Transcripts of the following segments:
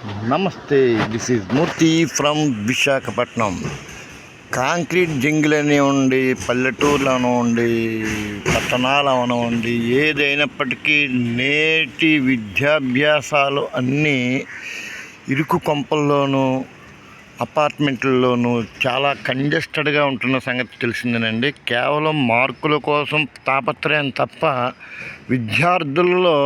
నమస్తే, this is Murthy from Visakhapatnam. Concrete jungle అనివ్వండి, పల్లెటూర్లు అనివ్వండి, పట్టణాలు అవనివ్వండి, ఏదైనప్పటికీ నేటి విద్యాభ్యాసాలు అన్నీ ఇరుకు కొంపల్లోనూ అపార్ట్మెంట్లలోనూ చాలా కంజెస్టెడ్గా ఉంటున్న సంగతి తెలిసిందేనండి. కేవలం మార్కుల కోసం తాపత్రయం తప్ప విద్యార్థులలో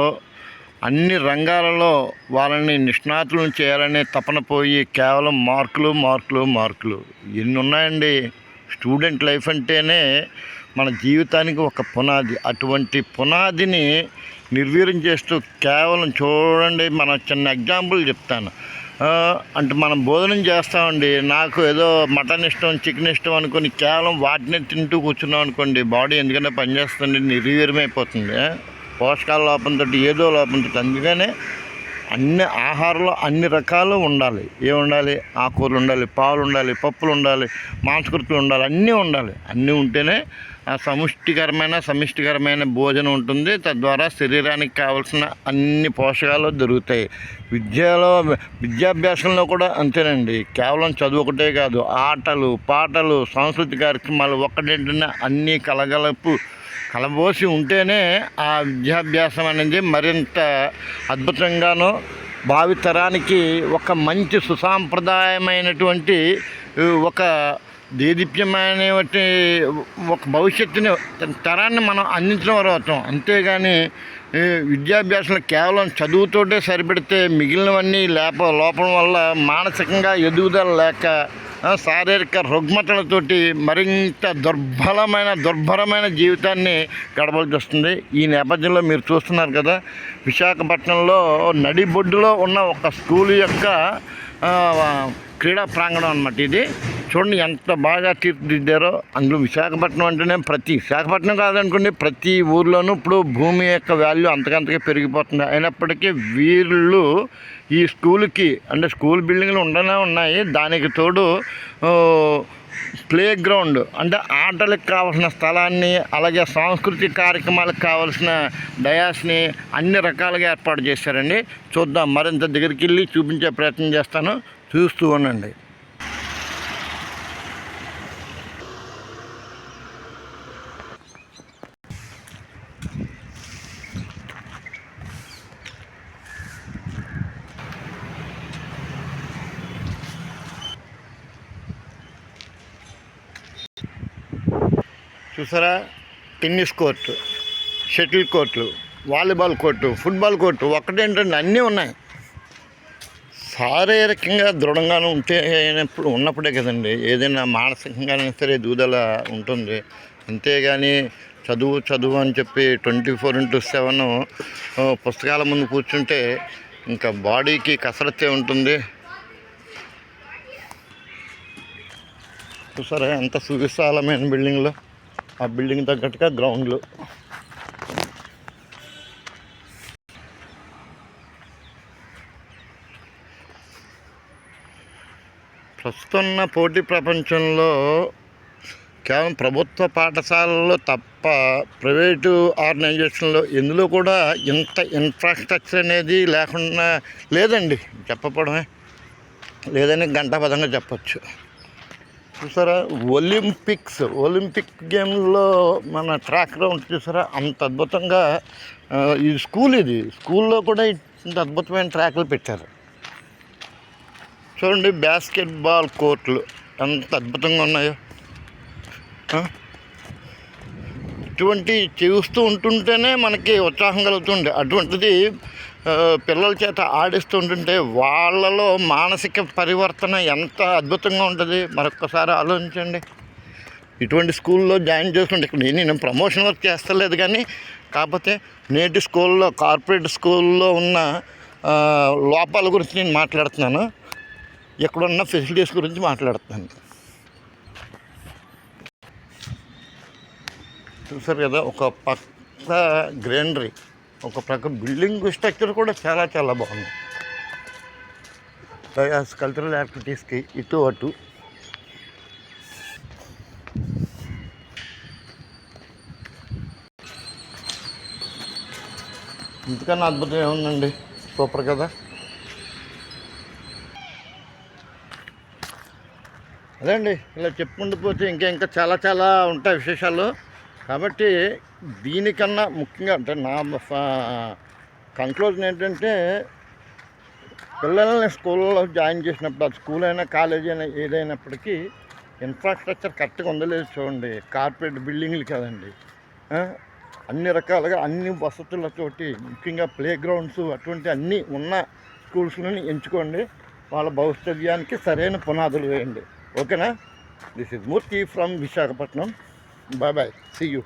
అన్ని రంగాలలో వాళ్ళని నిష్ణాతులను చేయాలనే తపన పోయి కేవలం మార్కులు మార్కులు మార్కులు ఎన్ని ఉన్నాయండి. స్టూడెంట్ లైఫ్ అంటేనే మన జీవితానికి ఒక పునాది. అటువంటి పునాదిని నిర్వీర్యం చేస్తూ కేవలం చూడండి, మన చిన్న ఎగ్జాంపుల్ చెప్తాను. అంటే మనం భోజనం చేస్తామండి, నాకు ఏదో మటన్ ఇష్టం, చికెన్ ఇష్టం అనుకొని కేవలం వాటిని తింటూ కూర్చున్నాం అనుకోండి, బాడీ ఎందుకంటే పనిచేస్తుంది, నిర్వీర్యమైపోతుంది. పోషకాల లోపంతో ఏదో లోపంతో. అందుకనే అన్ని ఆహారంలో అన్ని రకాలు ఉండాలి. ఏముండాలి? ఆకుకూరలు ఉండాలి, పాలు ఉండాలి, పప్పులు ఉండాలి, మాంసకృతులు ఉండాలి, అన్నీ ఉండాలి. అన్నీ ఉంటేనే ఆ సమిష్టికరమైన భోజనం ఉంటుంది. తద్వారా శరీరానికి కావాల్సిన అన్ని పోషకాలు దొరుకుతాయి. విద్యాభ్యాసంలో కూడా అంతేనండి. కేవలం చదువు ఒకటే కాదు, ఆటలు, పాటలు, సాంస్కృతిక కార్యక్రమాలు ఒక్కటేంటనే అన్నీ కలబోసి ఉంటేనే ఆ విద్యాభ్యాసం అనేది మరింత అద్భుతంగానూ భావితరానికి ఒక మంచి సుసాంప్రదాయమైనటువంటి ఒక దేదీప్యమైన ఒక భవిష్యత్తుని తరాన్ని మనం అందించడం వారు అవుతాం. అంతేగాని విద్యాభ్యాసంలో కేవలం చదువుతోటే సరిపెడితే మిగిలినవన్నీ లోపం వల్ల మానసికంగా ఎదుగుదల లేక శారీరక రుగ్మతలతోటి మరింత దుర్భరమైన జీవితాన్ని గడపవలసి వస్తుంది. ఈ నేపథ్యంలో మీరు చూస్తున్నారు కదా, విశాఖపట్నంలో నడిబొడ్డులో ఉన్న ఒక స్కూల్ యొక్క క్రీడా ప్రాంగణం అన్నమాట. ఇది చూడండి ఎంత బాగా తీర్చిదిద్దారో. అందులో విశాఖపట్నం అంటేనే విశాఖపట్నం కాదనుకోండి, ప్రతి ఊర్లోనూ ఇప్పుడు భూమి యొక్క వాల్యూ అంతకంతగా పెరిగిపోతుంది. అయినప్పటికీ వీళ్ళు ఈ స్కూల్కి అంటే స్కూల్ బిల్డింగ్లు ఉన్నాయి, దానికి తోడు ప్లే గ్రౌండ్ అంటే ఆటలకు కావాల్సిన స్థలాన్ని, అలాగే సాంస్కృతిక కార్యక్రమాలకు కావాల్సిన డయాస్ని అన్ని రకాలుగా ఏర్పాటు చేశారండి. చూద్దాం, మరింత దగ్గరికి వెళ్ళి చూపించే ప్రయత్నం చేస్తాను, చూస్తూ ఉండండి. చూసారా, tennis court, shuttle court, volleyball court, football court, ఒక్కటేంటంటే అన్నీ ఉన్నాయి. శారీరకంగా దృఢంగానే ఉన్నప్పుడే కదండి ఏదైనా మానసికంగానే సరే ఎదుగుదల ఉంటుంది. అంతేగాని చదువు అని చెప్పి 24/7 పుస్తకాల ముందు కూర్చుంటే ఇంకా బాడీకి కసరత్తే ఉంటుంది. చూసారా ఎంత సువిశాలమైన బిల్డింగ్లు, ఆ బిల్డింగ్ తగ్గట్టుగా గ్రౌండ్లు. ప్రస్తుతం పోటీ ప్రపంచంలో కేవలం ప్రభుత్వ పాఠశాలల్లో తప్ప ప్రైవేటు ఆర్గనైజేషన్లో ఎందులో కూడా ఇంత ఇన్ఫ్రాస్ట్రక్చర్ అనేది లేకుండా లేదండి. చెప్పడమే లేదని గంటాపదంగా చెప్పచ్చు. చూసారా, ఒలింపిక్ గేమ్లో మన ట్రాక్ గ్రౌండ్ చూసారా అంత అద్భుతంగా. ఇది స్కూల్లో కూడా ఇంత అద్భుతమైన ట్రాక్లు పెట్టారు. చూడండి, బాస్కెట్బాల్ కోర్టులు ఎంత అద్భుతంగా ఉన్నాయో. ఇటువంటి చూస్తూ ఉంటుంటేనే మనకి ఉత్సాహం కలుగుతుంది. అటువంటిది పిల్లల చేత ఆడిస్తూ ఉంటుంటే వాళ్ళలో మానసిక పరివర్తన ఎంత అద్భుతంగా ఉంటుంది మరొక్కసారి ఆలోచించండి. ఇటువంటి స్కూల్లో జాయిన్ చేసుకుంటే ఇక్కడ నేను ప్రమోషన్ వర్క్ చేస్తలేదు, కానీ కాకపోతే నేటి స్కూల్లో కార్పొరేట్ స్కూల్లో ఉన్న లోపాల గురించి నేను మాట్లాడుతున్నాను, ఇక్కడున్న ఫెసిలిటీస్ గురించి మాట్లాడుతున్నాను. చూసారు కదా, ఒక పక్క గ్రీనరీ, ఒక పక్క బిల్డింగ్ స్ట్రక్చర్ కూడా చాలా బాగుంది. కల్చరల్ యాక్టివిటీస్కి ఇటు అటు ఇంతకన్నా అద్భుతం ఏముందండి. సూపర్ కదా. అదే అండి, ఇలా చెప్పుకుంటూ పోతే ఇంకా ఇంకా చాలా చాలా ఉంటాయి విశేషాలు. కాబట్టి దీనికన్నా ముఖ్యంగా అంటే నా కంక్లూజన్ ఏంటంటే, పిల్లల్ని స్కూల్లో జాయిన్ చేసినప్పుడు అది స్కూల్ అయినా కాలేజీ అయినా ఏదైనప్పటికీ ఇన్ఫ్రాస్ట్రక్చర్ కరెక్ట్గా ఉందో లేదో చూడండి. కార్పొరేట్ బిల్డింగ్లు కదండి, అన్ని రకాలుగా అన్ని వసతులతోటి ముఖ్యంగా ప్లే గ్రౌండ్స్ అటువంటి అన్నీ ఉన్న స్కూల్స్ని ఎంచుకోండి. వాళ్ళ భవిష్యత్యానికి సరైన పునాదులు వేయండి. ఓకేనా? This is Murthy from Visakhapatnam. Bye bye, see you.